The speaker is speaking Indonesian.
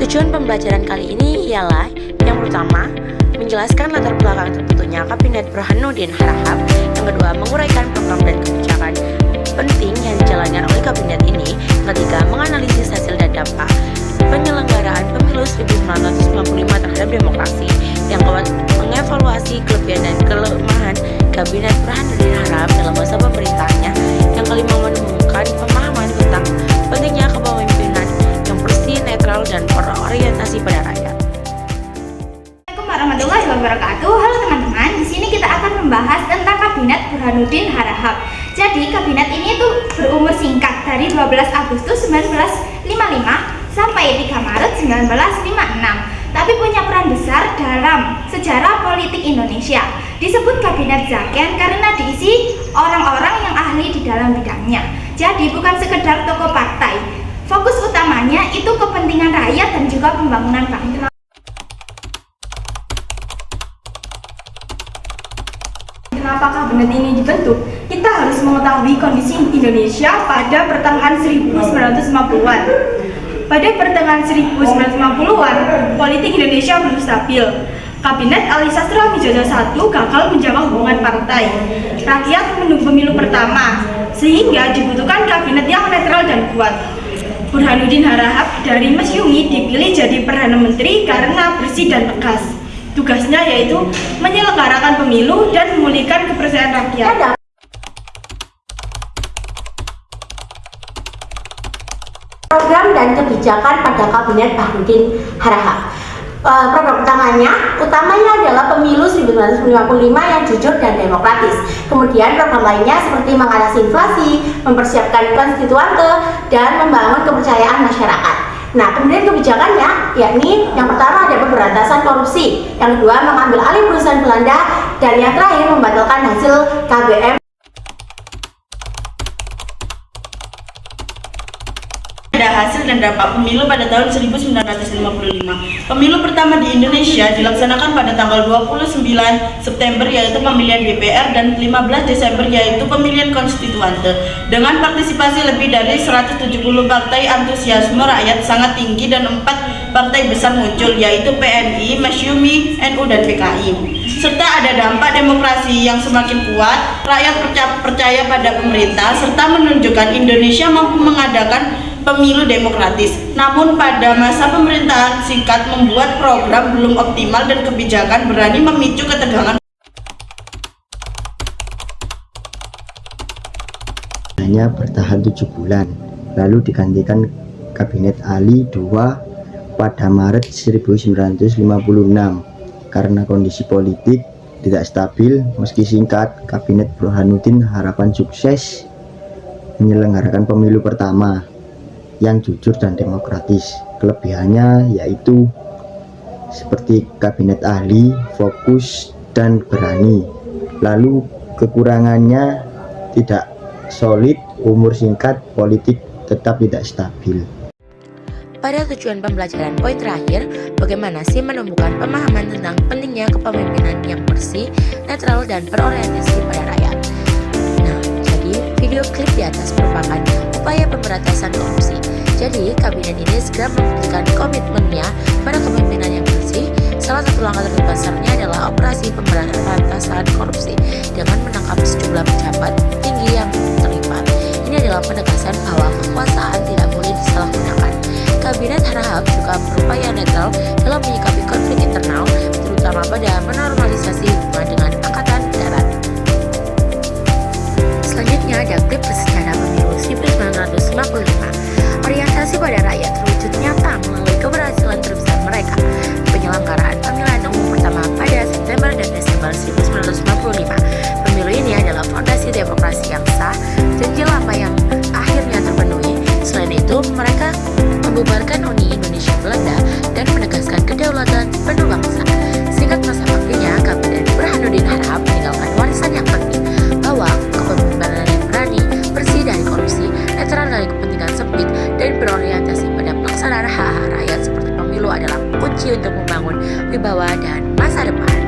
Tujuan pembelajaran kali ini ialah yang pertama, menjelaskan latar belakang terbentuknya Kabinet Burhanuddin Harahap. Yang kedua, menguraikan program dan kebijakan penting yang dijalankan oleh kabinet ini. Yang ketiga, menganalisis hasil dan dampak penyelenggaraan pemilu 1995 terhadap demokrasi. Yang keempat, mengevaluasi kelebihan dan kelemahan Kabinet Burhanuddin Harahap dalam masa pemerintahannya. Yang kelima, menemukan pemahaman tentang pentingnya kepemimpinan yang bersih, netral, dan berorientasi pada rakyat. Assalamualaikum warahmatullahi wabarakatuh. Halo teman-teman, di sini kita akan membahas tentang Kabinet Burhanuddin Harahap. Jadi kabinet ini tuh berumur singkat dari 12 Agustus 1955 sampai 3 Maret 1956. Tapi punya peran besar dalam sejarah politik Indonesia. Disebut Kabinet Zaken karena diisi orang-orang yang ahli di dalam bidangnya. Jadi bukan sekedar tokoh partai. Fokus utamanya itu kepentingan rakyat dan juga pembangunan bangsa. Kenapa kabinet ini dibentuk? Kita harus mengetahui kondisi Indonesia pada pertengahan 1950-an. Pada pertengahan 1950-an, politik Indonesia belum stabil. Kabinet Ali Sastra Midjojo I gagal menjaga hubungan partai. Rakyat menunggu pemilu pertama, sehingga dibutuhkan kabinet yang netral dan kuat. Burhanuddin Harahap dari Masyumi dipilih jadi Perdana Menteri karena bersih dan tegas. Tugasnya yaitu menyelenggarakan pemilu dan memulihkan kepercayaan rakyat. Program dan kebijakan pada Kabinet Burhanuddin Harahap. Program utamanya adalah pemilu 1955 yang jujur dan demokratis. Kemudian program lainnya seperti mengatasi inflasi, mempersiapkan konstituante, dan membangun kepercayaan masyarakat. Nah, kemudian kebijakannya yakni yang pertama ada pemberantasan korupsi, yang kedua mengambil alih perusahaan Belanda, dan yang terakhir membatalkan hasil KBM. Ada hasil dan dampak pemilu pada tahun 1955. Pemilu pertama di Indonesia dilaksanakan pada tanggal 29 September yaitu pemilihan DPR dan 15 Desember yaitu pemilihan konstituante. Dengan partisipasi lebih dari 170 partai, antusiasme rakyat sangat tinggi dan 4 partai besar muncul yaitu PNI, Masyumi, NU, dan PKI. Serta ada dampak demokrasi yang semakin kuat, rakyat percaya pada pemerintah serta menunjukkan Indonesia mampu mengadakan pemilu demokratis. Namun pada masa pemerintahan singkat membuat program belum optimal dan kebijakan berani memicu ketegangan. Hanya bertahan 7 bulan, lalu digantikan Kabinet Ali II pada Maret 1956. Karena kondisi politik tidak stabil, meski singkat, Kabinet Burhanuddin Harapan sukses menyelenggarakan pemilu pertama yang jujur dan demokratis. Kelebihannya yaitu seperti Kabinet ahli, fokus, dan berani. Lalu kekurangannya tidak solid, umur singkat, politik tetap tidak stabil. Pada tujuan pembelajaran poin terakhir, bagaimana sih menumbuhkan pemahaman tentang pentingnya kepemimpinan yang bersih, netral, dan berorientasi pada rakyat. Nah, jadi video klip di atas merupakan upaya pemberantasan korupsi. Jadi, kabinet ini segera membuktikan komitmennya pada kepemimpinan yang bersih. Salah satu langkah terbesarnya adalah operasi pemberantasan korupsi dengan menangkap sejumlah pejabat tinggi yang terlibat. Ini adalah penegasan bahwa kekuasaan tidak boleh disalahgunakan. Kabinet Harahap juga berupaya netral dalam menyikapi konflik internal, terutama pada menormalisasi hubungan dengan Angkatan Darat. Selanjutnya ada klip bersejarah pemilu 1955. Orientasi pada rakyat terwujud nyata melalui keberhasilan terbesar mereka, penyelenggaraan pemilihan umum pertama pada September dan Desember 1945. Pemilu ini adalah fondasi demokrasi yang sah, janji lama yang akhirnya terpenuhi. Selain itu, mereka membubarkan Uni Indonesia Belanda dan menegaskan kedaulatan penuh bangsa. Singkat masa baktinya, Kabinet Burhanuddin Harahap meninggalkan warisan yang penting, bahwa kepemimpinan yang berani, bersih dari korupsi, netral dari kepentingan sempit, dan berorientasi pada pelaksanaan hak-hak rakyat seperti pemilu adalah kunci untuk membangun wibawa dan masa depan.